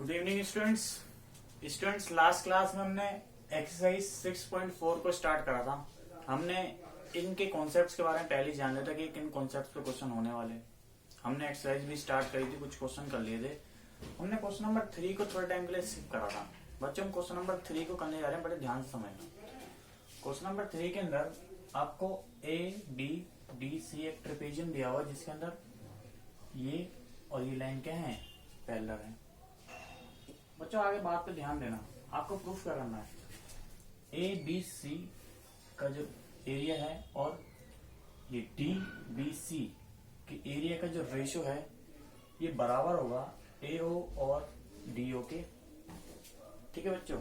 Good evening students last class में हमने exercise 6.4 को स्टार्ट करा था। हमने इनके कॉन्सेप्ट्स के बारे में पहले जान लिया था कि किन कॉन्सेप्ट्स पे क्वेश्चन होने वाले। हमने एक्सरसाइज भी स्टार्ट करी थी, कुछ क्वेश्चन कर लिए थे। हमने क्वेश्चन नंबर 3 को थोड़े टाइम के लिए स्किप करा था। बच्चों हम क्वेश्चन नंबर 3 को करने जा रहे हैं, बड़े ध्यान से समझना। क्वेश्चन नंबर 3 के अंदर आपको ए बी डी सी एक ट्रेपेजियम दिया हुआ, जिसके अंदर ये और ये लाइन क्या है, पैरेलल है। बच्चों आगे बात पे ध्यान देना, आपको प्रूफ क्या करना है। ए बी सी का जो एरिया है और ये डी बी सी के एरिया का जो रेशियो है ये बराबर होगा ए ओ और डी ओ के। ठीक है बच्चों,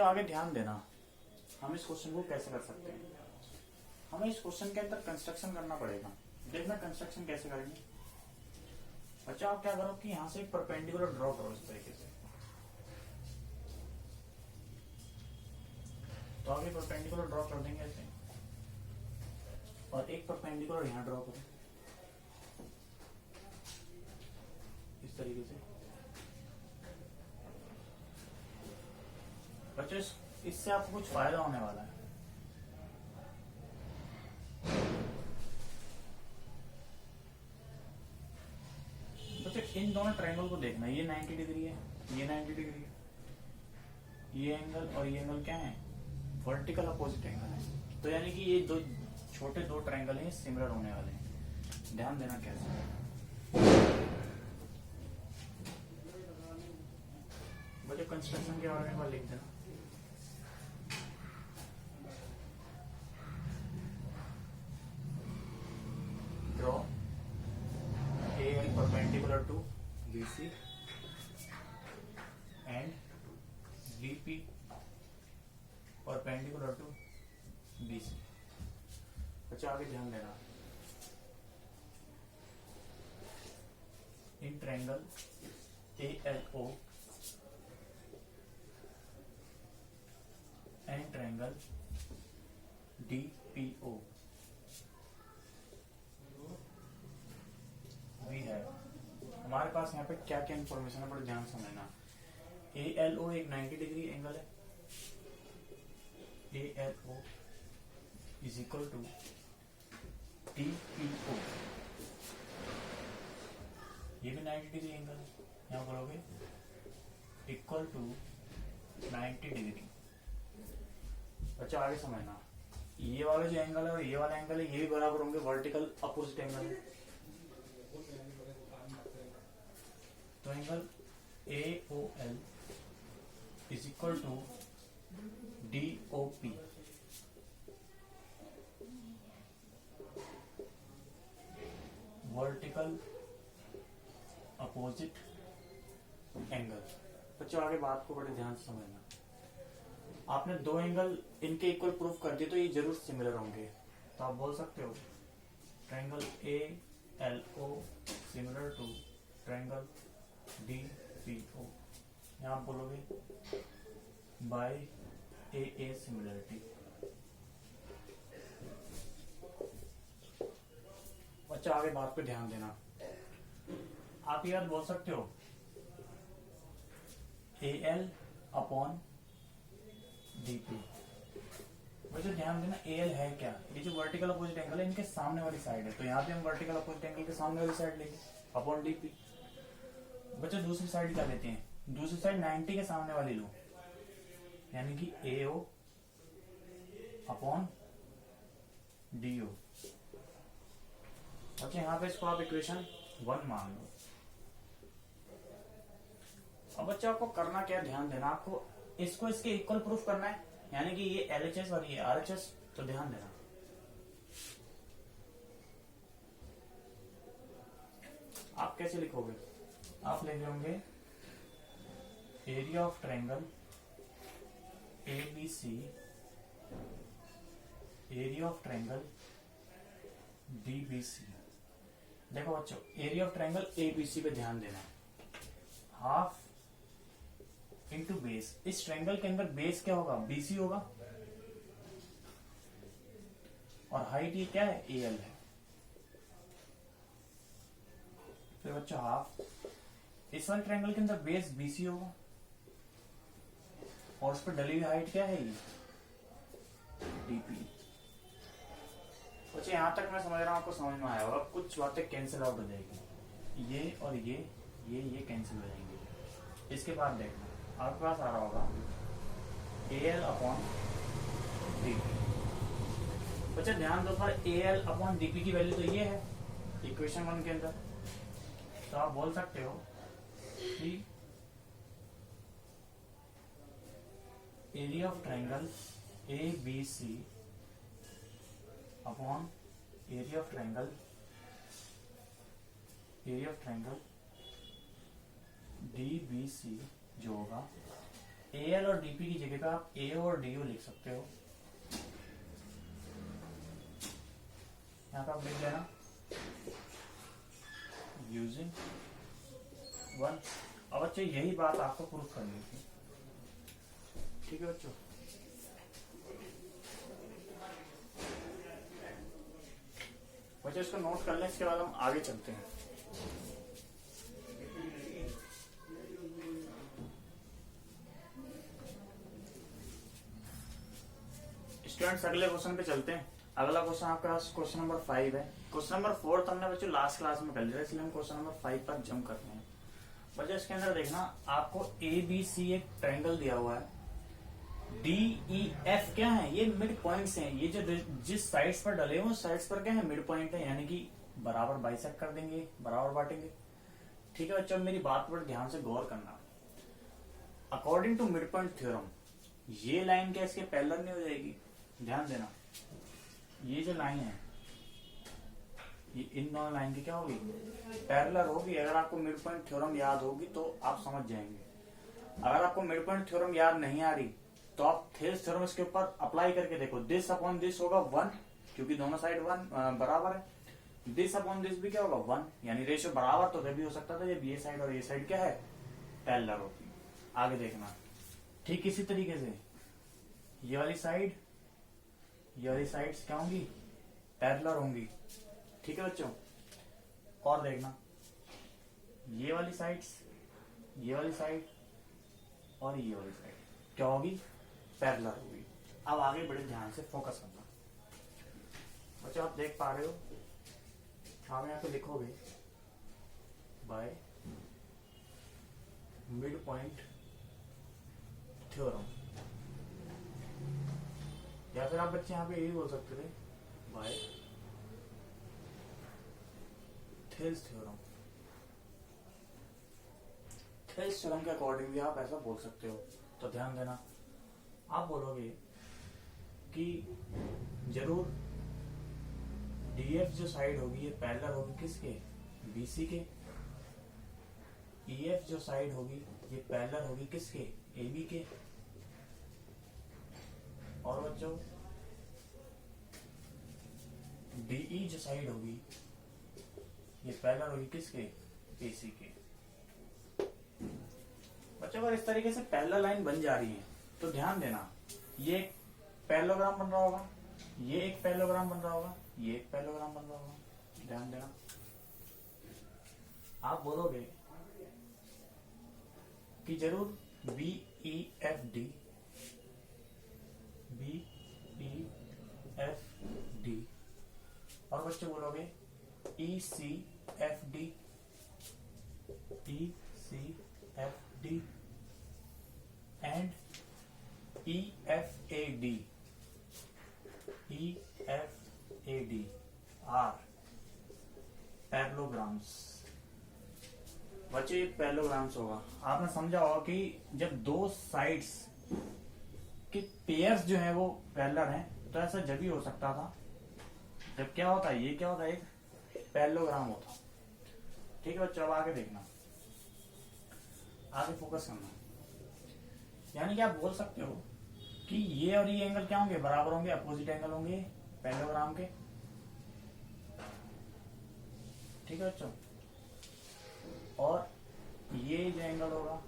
आगे ध्यान देना। हम इस क्वेश्चन को कैसे कर सकते हैं, हमें इस क्वेश्चन के अंदर कंस्ट्रक्शन करना पड़ेगा। देखना कंस्ट्रक्शन कैसे करेंगे। बच्चा आप क्या करो कि यहां से एक परपेंडिकुलर ड्रॉ करो इस तरीके से। तो आगे परपेंडिकुलर ड्रॉ कर देंगे ऐसे, और एक परपेंडिकुलर यहां ड्रॉ करो इस तरीके से। बच्चों इससे आपको कुछ फायदा होने वाला है। बच्चों इन दोनों ट्रायंगल को देखना, ये 90 डिग्री है, ये 90 डिग्री है। ये एंगल और ये एंगल क्या है, वर्टिकल अपोजिट एंगल है। तो यानी कि ये दो छोटे दो ट्रायंगल हैं, सिमिलर होने वाले हैं। ध्यान देना कैसे। बच्चों कंस्ट्रक्शन के बारे में लिख देना। Draw AL perpendicular to BC and BP perpendicular to BC। बच्चा आगे ध्यान देना। In triangle ALO and triangle DPO भी है। हमारे पास यहाँ पे क्या क्या इंफॉर्मेशन है, बड़े ध्यान समझना। ALO एक 90 डिग्री एंगल है। ALO is equal to DPO, ये भी 90 डिग्री एंगल है। यहाँ बोलोगे इक्वल टू 90 डिग्री। बच्चा आगे समझना, ये वाला जो एंगल है और ये वाला एंगल है, ये भी बराबर होंगे, वर्टिकल अपोजिट एंगल है। तो angle AOL is equal to DOP, vertical opposite angle. बच्चों आगे बात को बड़े ध्यान से समझना। आपने दो एंगल इनके इक्वल प्रूफ कर दिए तो ये जरूर सिमिलर होंगे। तो आप बोल सकते हो triangle ALO similar to triangle DPO। यहाँ बोलोगे बाय AA सिमिलरिटी। बच्चा आगे बात पे ध्यान देना। आप याद बोल सकते हो AL अपॉन DP। बच्चों ध्यान देना, AL है क्या, ये जो वर्टिकल अपोजिट एंगल है इनके सामने वाली साइड है। तो यहाँ पे हम वर्टिकल अपोजिट एंगल के सामने वाली साइड लेंगे अपॉन DP। बच्चों दूसरी साइड क्या लेते हैं, दूसरी साइड 90 के सामने वाली लो, यानी कि AO अपॉन DO। बच्चों यहाँ पे इसको आप इक्वेशन 1 मान लो। अब बच्चों आपको करना क्या, ध्यान देना। आपको इसको इसके इक्वल प्रूफ करना है, यानी कि ये LHS और ये RHS। तो ध्यान देना, आप कैसे लिखोगे। आप लिख होंगे area of triangle ABC, area of triangle DBC। देखो बच्चों एरिया ऑफ ट्रायंगल ABC पे ध्यान देना, हाफ इंटू बेस। इस ट्रायंगल के अंदर बेस क्या होगा, BC होगा, और हाइट ये क्या है, AL है। तो बच्चा हाफ, इस वाले ट्रायंगल के अंदर बेस बीसी होगा और उस पर डली हुई हाइट क्या है, ये डीपी। बच्चे यहां तक मैं समझ रहा हूं आपको समझ में आया होगा। कुछ बातें कैंसिल आउट हो जाएगी, ये और ये कैंसिल हो जाएंगे। इसके बाद देखना आपके पास आ रहा होगा AL अपॉन DP। बच्चा ध्यान दो, पर AL अपॉन DP की वैल्यू तो ये है इक्वेशन 1 के अंदर। तो आप बोल सकते हो कि area of triangle ABC upon area of triangle DBC जो होगा, AL और DP की जगह पे आप AO और DO लिख सकते हो। यहाँ पे आप लिख लेना यूजिंग 1। अब बच्चे यही बात आपको प्रूफ करनी थी, ठीक है बच्चों। बच्चे इसको नोट कर लें, इसके बाद हम आगे चलते हैं। स्टूडेंट्स अगले क्वेश्चन पे चलते हैं। अगला क्वेश्चन आपका क्वेश्चन नंबर 5 है। क्वेश्चन नंबर 4 तो हमने बच्चों लास्ट क्लास में कर लिया, इसलिए हम क्वेश्चन नंबर 5 पर जंप करते हैं। बच्चों इसके अंदर देखना, आपको ABC एक ट्रायंगल दिया हुआ है, DEF क्या है, ये मिड पॉइंट्स हैं। ये जो जिस साइड्स पर डले हुए साइड्स पर क्या है, मिड पॉइंट है, यानी कि बराबर बाइसेक्ट कर देंगे, बराबर बांटेंगे। ठीक है बच्चों, मेरी बात पर ध्यान से गौर करना। According to mid point theorem ये लाइन क्या इसके पैरेलल नहीं हो जाएगी? ध्यान देना, ये जो लाइन है ये इन दोनों लाइन की क्या होगी, पैरेलल होगी। अगर आपको मिड पॉइंट थ्योरम याद होगी तो आप समझ जाएंगे। अगर आपको मिड पॉइंट थ्योरम याद नहीं आ रही तो आप थेल्स थ्योरम इसके ऊपर अप्लाई करके देखो। दिस अपॉन दिस होगा 1, क्योंकि दोनों साइड 1 बराबर है। दिस अपॉन दिस भी क्या होगा 1, यानी रेशियो बराबर तो तभी हो सकता था जब ये साइड और ये साइड क्या है, पैरेलल होती। आगे देखना, ठीक इसी तरीके से ये वाली साइड ये वाली साइड्स क्या होंगी, पैरेलल होंगी। ठीक है बच्चों, और देखना ये वाली साइड्स, ये वाली साइड और ये वाली साइड क्या होगी, पैरेलल होगी। अब आगे बड़े ध्यान से फोकस करना। बच्चों आप देख पा रहे हो, आप यहाँ पे लिखोगे बाय मिड पॉइंट थ्योरम, या फिर आप बच्चे यहाँ पे यही बोल सकते थे by Thales theorem. Thales theorem के अकॉर्डिंग भी आप ऐसा बोल सकते हो। तो ध्यान देना, आप बोलोगे कि जरूर DF जो साइड होगी ये पैरेलल होगी किसके, BC के। EF जो साइड होगी ये पैरेलल होगी किसके, AB के। और बच्चों DE जो साइड होगी ये पैरेलल होगी किसके, AC के। बच्चों अगर इस तरीके से पैरेलल लाइन बन जा रही है तो ध्यान देना, ये एक पैरेललोग्राम बन रहा होगा, ये एक पैरेललोग्राम बन रहा होगा, ये एक पैरेललोग्राम बन रहा होगा। ध्यान देना, आप बोलोगे कि जरूर BEFD और बच्चे बोलोगे ECFD and EFAD are parallelograms. बच्चे पैरेललोग्राम्स होगा, आपने समझा होगा कि जब दो साइड्स के पेयर्स जो है वो पैरेलल हैं तो ऐसा जब ही हो सकता था जब क्या होता है, ये क्या होता है, एक पैरेललोग्राम होता। ठीक है बच्चों, अब आगे देखना, आगे फोकस करना। यानी कि आप बोल सकते हो कि ये और ये एंगल क्या होंगे, बराबर होंगे, अपोजिट एंगल होंगे पैरेललोग्राम के। ठीक है बच्चों, और ये जो एंगल होगा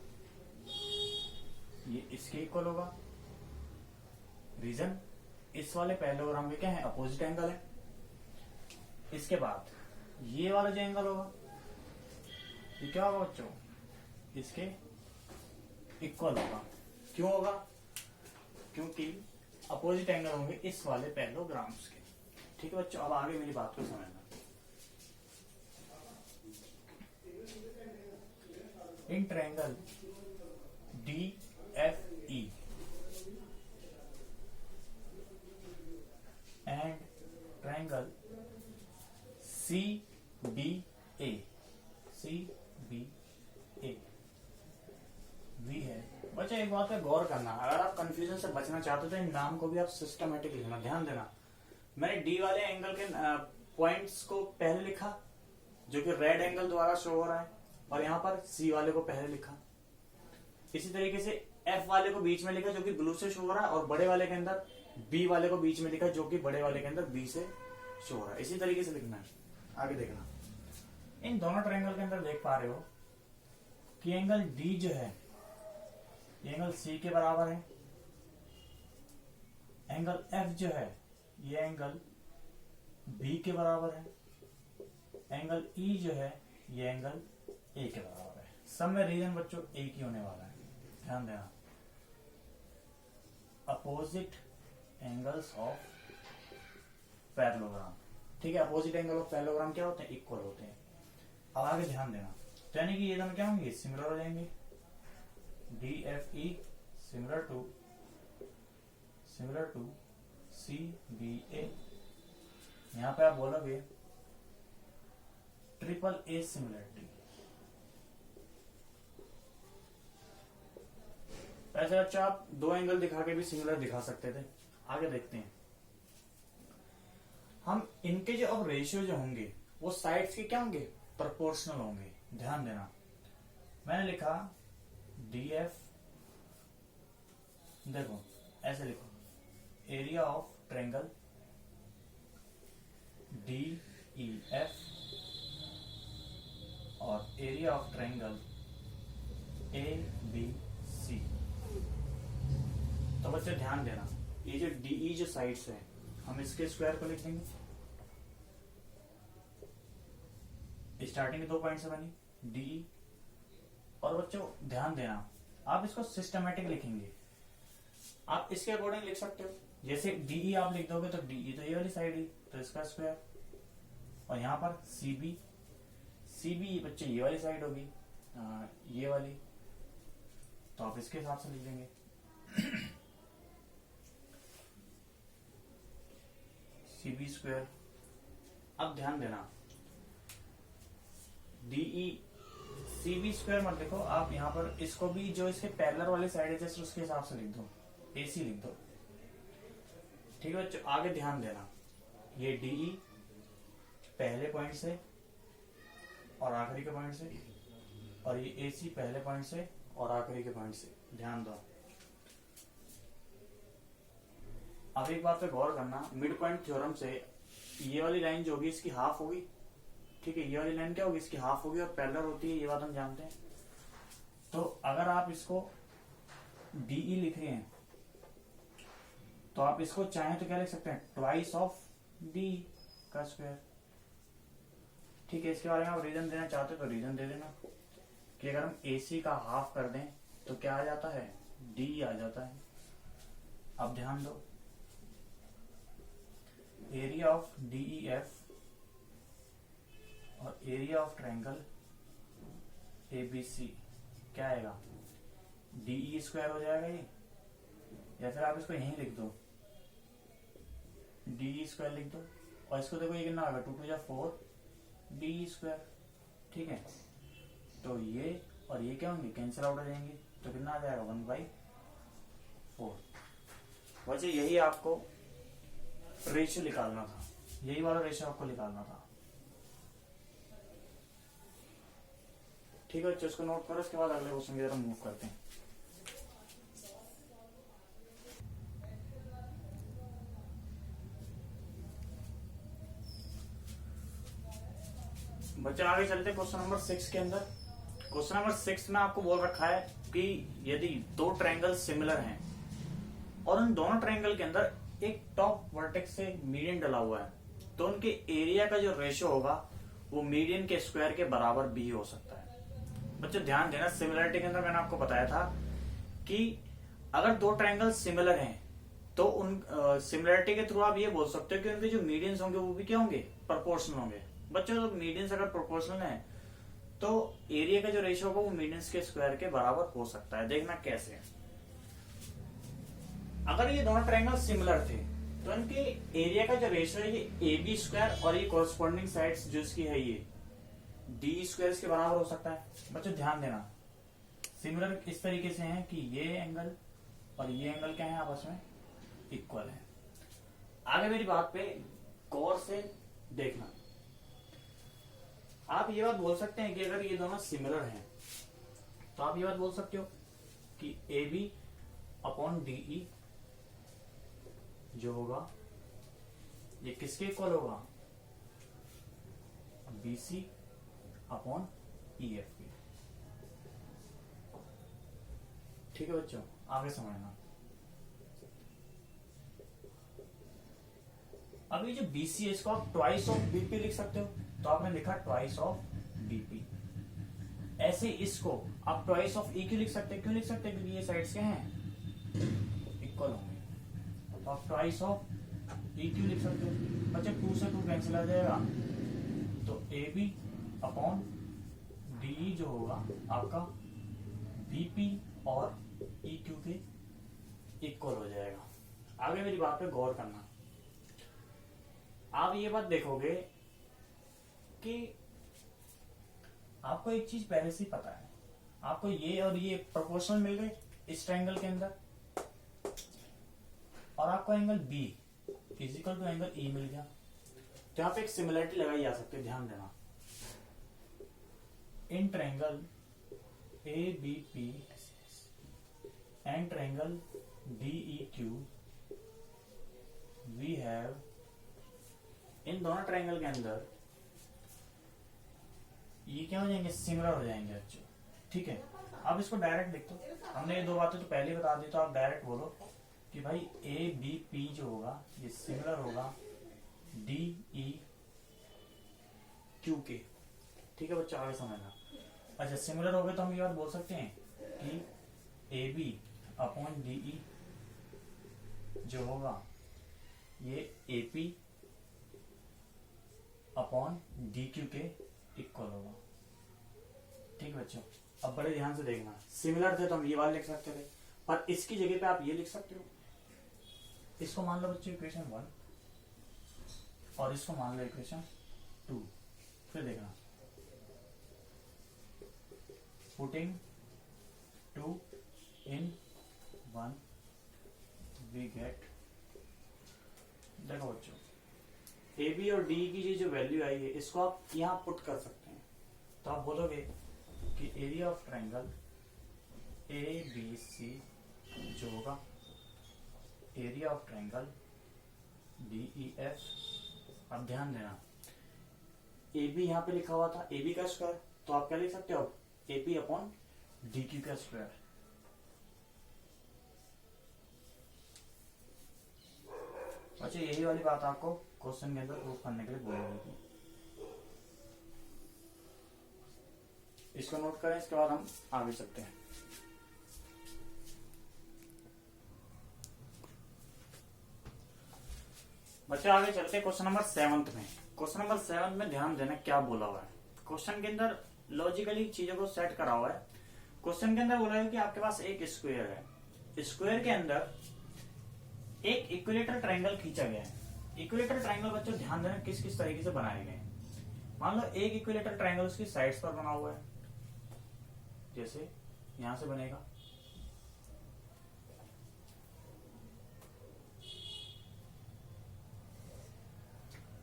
ये इसके इक्वल होगा। रीजन, इस वाले पैरेललोग्राम के क्या है, अपोजिट एंगल है। इसके बाद ये वाला जो एंगल होगा ये क्या होगा बच्चों, इसके इक्वल होगा। क्यों होगा? क्योंकि अपोजिट एंगल होंगे इस वाले पैरेललोग्राम्स के। ठीक है बच्चों, अब आगे मेरी बात को समझना। In triangle DFE and triangle CBA भी है बच्चा। एक बात पे गौर करना, अगर आप कंफ्यूजन से बचना चाहते हो तो इन नाम को भी आप सिस्टमेटिक लिखना। ध्यान देना, मैंने डी वाले एंगल के पॉइंट्स को पहले लिखा जो कि रेड एंगल द्वारा शो हो रहा है, और यहाँ पर सी वाले को पहले लिखा। इसी तरीके से एफ वाले को बीच में लिखा जो कि ब्लू से शो हो रहा है, और बड़े वाले के अंदर बी वाले को बीच में लिखा जो कि बड़े वाले के अंदर बी से शो हो रहा है। इसी तरीके से लिखना है। आगे देखना, इन दोनों ट्रायंगल के अंदर देख पा रहे हो कि एंगल डी जो है ये एंगल सी के बराबर है, एंगल एफ जो है ये एंगल बी के बराबर है, एंगल ई जो है ये एंगल ए के बराबर है। सब में रीजन बच्चों एक ही होने वाला है। ध्यान देना, अपोजिट एंगल्स ऑफ पैरेललोग्राम। ठीक है, अपोजिट एंगल ऑफ पैरेललोग्राम क्या होते हैं? इक्वल होते हैं। अब आगे ध्यान देना, यानी कि ये दोनों क्या होंगे? सिमिलर हो जाएंगे। DFE similar to CBA। यहां पे आप बोलोगे AAA सिमिलरिटी। ऐसे अच्छा आप दो एंगल दिखा के भी सिमिलर दिखा सकते थे। आगे देखते हैं हम, इनके जो अब रेशियो जो होंगे वो साइड्स के क्या होंगे? प्रोपोर्शनल होंगे। ध्यान देना, मैंने लिखा DF, देखो ऐसे लिखो, एरिया ऑफ ट्रायंगल DEF और एरिया ऑफ ट्रायंगल ABC। तो बच्चे ध्यान देना, ये जो DE जो साइड्स है हम इसके स्क्वायर को लिख देंगे। स्टार्टिंग के 2 पॉइंट से बनी DE। और बच्चों ध्यान देना, आप इसको सिस्टमेटिक लिखेंगे। आप इसके अकॉर्डिंग लिख सकते हो, जैसे DE आप लिख दोगे तो DE तो ये वाली साइड ही, तो इसका स्क्वायर। और यहाँ पर CB बच्चे ये वाली साइड होगी, ये वाली, तो आप इसके हिसाब से लिख देंगे। CB square. अब ध्यान देना, DE CB स्क्वायर मत लिखो आप, यहाँ पर इसको भी जो इसके पैरेलल वाली साइड है जैसे उसके हिसाब से लिख दो, AC लिख दो। ठीक है बच्चों, आगे ध्यान देना, ये DE पहले पॉइंट से और आखिरी के पॉइंट से, और ये AC पहले पॉइंट से और आखिरी के पॉइंट से। ध्यान दो। अब एक बात पे गौर करना, मिड पॉइंट थ्योरम से ये वाली लाइन जो होगी इसकी हाफ होगी। ठीक है, ये वाली लाइन क्या होगी? इसकी हाफ होगी, और पैरेलल होती है, ये बात हम जानते हैं। तो अगर आप इसको DE लिख रहे हैं तो आप इसको चाहें तो क्या लिख सकते हैं? ट्वाइस ऑफ DE का स्क्वायर। ठीक है, इसके बारे में आप रीजन देना चाहते हो तो रीजन दे देना कि अगर हम AC का हाफ कर दें तो क्या आ जाता है? DE आ जाता है। अब ध्यान दो, एरिया ऑफ DEF और एरिया ऑफ ट्रायंगल ABC क्या आएगा? DE स्क्वायर हो जाएगा ये, या फिर आप इसको यहीं लिख दो, DE स्क्वायर लिख दो। और इसको देखो ये कितना आएगा? 2 2 4 DE स्क्वायर। ठीक है, तो ये और ये क्या होंगे? कैंसिल आउट हो जाएंगे, तो कितना आ जाएगा? 1/4। वैसे यही आपको रेशियो निकालना था, यही वाला रेशियो आपको निकालना था। ठीक है, इसको नोट करो। इसके बाद अगले क्वेश्चन की तरफ मूव करते हैं। बच्चे आगे चलते क्वेश्चन नंबर 6 के अंदर। क्वेश्चन नंबर 6 में आपको बोल रखा है कि यदि दो ट्रायंगल सिमिलर हैं और उन दोनों ट्रायंगल के अंदर एक टॉप वर्टेक्स से मीडियन डला हुआ है, तो उनके एरिया का जो रेशियो होगा वो मीडियन के स्क्वायर के बराबर भी हो सकता है। बच्चों ध्यान देना, सिमिलरिटी के अंदर मैंने आपको बताया था कि अगर दो ट्रायंगल सिमिलर हैं तो उन सिमिलरिटी के थ्रू आप ये बोल सकते हो कि उनके जो मीडियंस होंगे वो भी क्या होंगे, प्रोपोर्शनल होंगे। बच्चों तो मीडियंस अगर प्रोपोर्शनल है तो एरिया का जो रेशियो होगा वो मीडियंस के स्क्वायर के बराबर हो सकता है। देखना कैसे, अगर ये दोनों ट्रायंगल सिमिलर थे तो इनके एरिया का जो रेशियो है ये ए बी स्क्वायर और ये कॉरस्पॉन्डिंग साइड्स जो इसकी है ये डी स्क्वायर के बराबर हो सकता है। बच्चों ध्यान देना, सिमिलर इस तरीके से है कि ये एंगल और ये एंगल क्या है, आपस में इक्वल है। आगे मेरी बात पे गौर से देखना, आप ये बात बोल सकते हैं कि अगर ये दोनों सिमिलर हैं तो आप ये बात बोल सकते हो कि A B upon D E जो होगा ये किसके इक्वल होगा, B C upon E F P. ठीक है बच्चों, आगे समझना। अब ये जो बीसी है इसको आप ट्वाइस ऑफ बीपी लिख सकते हो, तो आपने लिखा ट्वाइस ऑफ बीपी। ऐसे इसको आप ट्वाइस ऑफ ई क्यों लिख सकते हैं, क्यों लिख सकते हैं, क्योंकि ये साइड्स क्या हैं, इक्वल होंगे। तो आप ट्वाइस ऑफ ई क्यों लिख सकते हो, बच्चे 2 से 2 कैंसिल आ जाएगा, तो ए बी अपॉन डी जो होगा आपका बीपी और ई क्यू के इक्वल हो जाएगा। आगे मेरी बात पे गौर करना, आप ये बात देखोगे कि आपको एक चीज पहले से ही पता है, आपको ये और ये प्रोपोर्शनल मिल गए इस ट्रायंगल के अंदर, और आपको angle B physical to angle E मिल गया, तो यहाँ पे एक सिमिलरिटी लगाई जा सकती है। ध्यान देना, in triangle A B P and triangle D E Q we have, इन दोनों ट्रायंगल के अंदर ये क्या हो जाएंगे, सिमिलर हो जाएंगे बच्चों। ठीक है, अब इसको डायरेक्ट लिख दो, हमने ये दो बातें तो पहले बता दी, तो आप डायरेक्ट बोलो कि भाई ए बी पी जो होगा ये सिमिलर होगा डी ई क्यू के। ठीक है बच्चों, आगे समझना। अच्छा, सिमिलर हो गए तो हम ये बात बोल सकते हैं कि A B upon D E जो होगा ये A P upon D Q के इक्वल होगा। ठीक है बच्चों, अब बड़े ध्यान से देखना, सिमिलर थे तो हम ये वाला लिख सकते थे, पर इसकी जगह पे आप ये लिख सकते हो, इसको मान लो बच्चों इक्वेशन 1 और इसको मान लो इक्वेशन 2। फिर देखना, पुटिंग 2 in 1 वी गेट, देखो बच्चों ए बी और डी की जो वैल्यू आई है इसको आप यहाँ पुट कर सकते हैं, तो आप बोलोगे कि area of triangle A B C जो होगा area of triangle D E F. अब ध्यान देना, ए बी यहाँ पे लिखा हुआ था ए बी का स्क्वायर, तो आप क्या लिख सकते हो, ए पी अपॉन डी क्यू का स्क्वायर। अच्छा, यही वाली बात आपको क्वेश्चन के अंदर प्रूफ करने के लिए बोली गई थी, इसको नोट करें, इसके बाद हम आगे चलते हैं। बच्चे आगे चलते हैं क्वेश्चन नंबर 7 में। क्वेश्चन नंबर 7 में ध्यान देना क्या बोला हुआ है, क्वेश्चन के अंदर लॉजिकली चीजों को सेट करा हुआ है। क्वेश्चन के अंदर बोला है कि आपके पास एक स्क्वायर है, स्क्वायर के अंदर एक इक्विलेटरल ट्रायंगल खींचा गया है। इक्विलेटरल ट्रायंगल बच्चों ध्यान देना किस किस तरीके से बनाए गए हैं। मान लो एक इक्विलेटरल ट्रायंगल उसकी साइड्स पर बना हुआ है, जैसे यहां से बनेगा,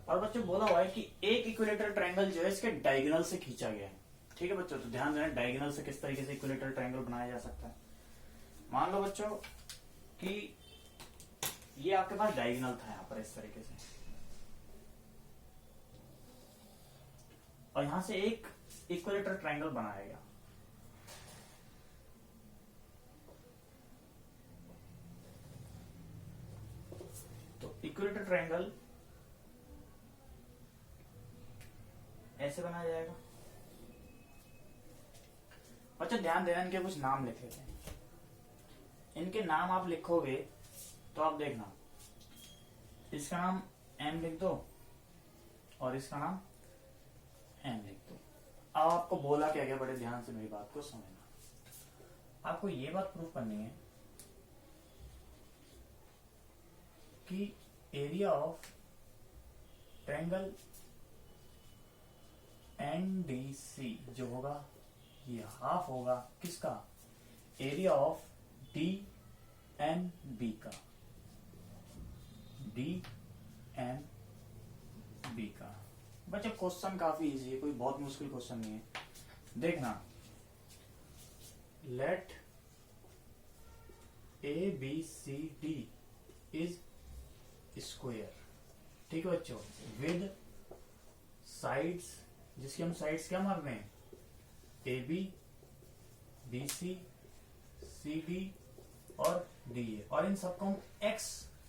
और बच्चों बोला हुआ है कि एक इक्विलेटरल ट्रायंगल जो है इसके डायगोनल से खींचा गया है। ठीक है बच्चों, तो ध्यान देना डायगोनल से किस तरीके से इक्विलेटरल ट्रायंगल बनाया जा सकता है। मान लो बच्चों कि ये आपके पास डायगोनल था यहां पर इस तरीके से, और यहां से एक इक्विलेटरल ट्रायंगल बनाया गया। तो इक्विलेटरल ट्रायंगल ऐसे बनाया जाएगा, बच्चों ध्यान देना, इनके कुछ नाम लिख लेते हैं। इनके नाम आप लिखोगे तो आप देखना, इसका नाम एम लिख दो और इसका नाम एम लिख दो। अब आपको बोला क्या गया, बड़े ध्यान से मेरी बात को समझना। आपको ये बात प्रूव करनी है कि एरिया ऑफ ट्रायंगल NDC जो होगा ये हाफ होगा किसका, एरिया ऑफ DNB का, DNB का। बच्चों क्वेश्चन काफी इजी है, कोई बहुत मुश्किल क्वेश्चन नहीं है। देखना, लेट ABCD इज स्क्वायर, ठीक है बच्चों, विद साइड्स, जिसकी हम साइड्स क्या मार रहे हैं, AB, BC, CD और DA, और इन सबको हम X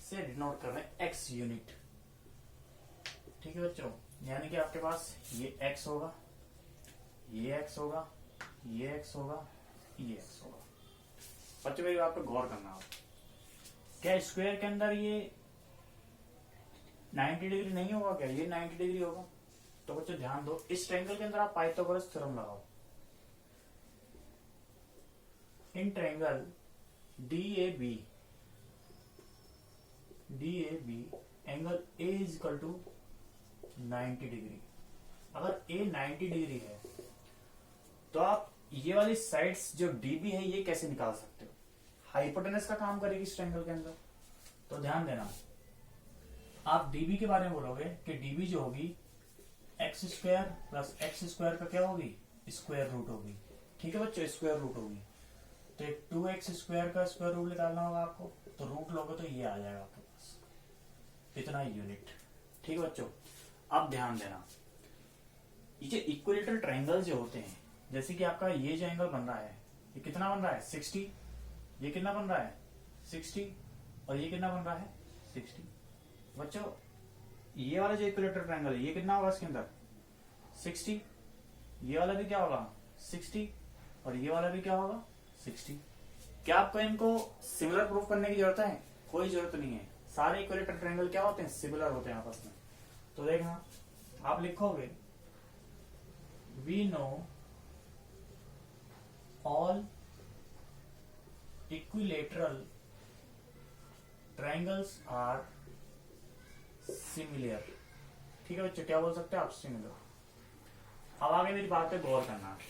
से डिनोट कर रहे हैं, X यूनिट, ठीक है बच्चों। यानी कि आपके पास ये X होगा, ये X होगा, ये X होगा, ये X होगा। बच्चों मेरी बात पे गौर करना हो, क्या स्क्वायर के अंदर ये 90 डिग्री नहीं होगा क्या, ये 90 डिग्री होगा। तो बच्चों ध्यान दो, इस ट्रायंगल के अंदर आप पाइथागोरस थ्योरम लगाओ। In triangle DAB angle A is equal to 90 degree. अगर A 90 डिग्री है तो आप ये वाली साइड्स जो DB है ये कैसे निकाल सकते हो, हाइपोटेनस का काम करेगी इस ट्रायंगल के अंदर। तो ध्यान देना, आप DB के बारे में बोलोगे कि DB जो होगी x square plus x square का क्या होगी, स्क्वायर रूट होगी, ठीक है बच्चों, स्क्वायर रूट होगी। तो एक 2x स्क्वायर का स्क्वायर रूट निकालना होगा आपको, तो रूट लोगे तो ये आ जाएगा आपके पास, इतना यूनिट, ठीक है बच्चों। अब ध्यान देना, ये जो इक्विलेटरल ट्रायंगल जो होते हैं, जैसे कि आपका ये जो एंगल बन रहा है, ये कितना बन रहा है 60, ये कितना बन रहा है 60, और ये कितना बन रहा है 60। बच्चों ये वाला जो इक्विलेटरल ट्रायंगल है ये कितना होगा इसके अंदर 60, ये वाला भी क्या होगा 60, और ये वाला भी क्या होगा 60। क्या आपको इनको सिमिलर प्रूफ करने की जरूरत है, कोई जरूरत नहीं है। सारे इक्विलेटरल ट्रायंगल क्या होते हैं, सिमिलर होते हैं आपस में। तो देखना, आप लिखोगे we know all equilateral triangles are similar, ठीक है बच्चों, क्या बोल सकते हैं आप, सिमिलर। अब आगे मेरी बात पे गौर करना,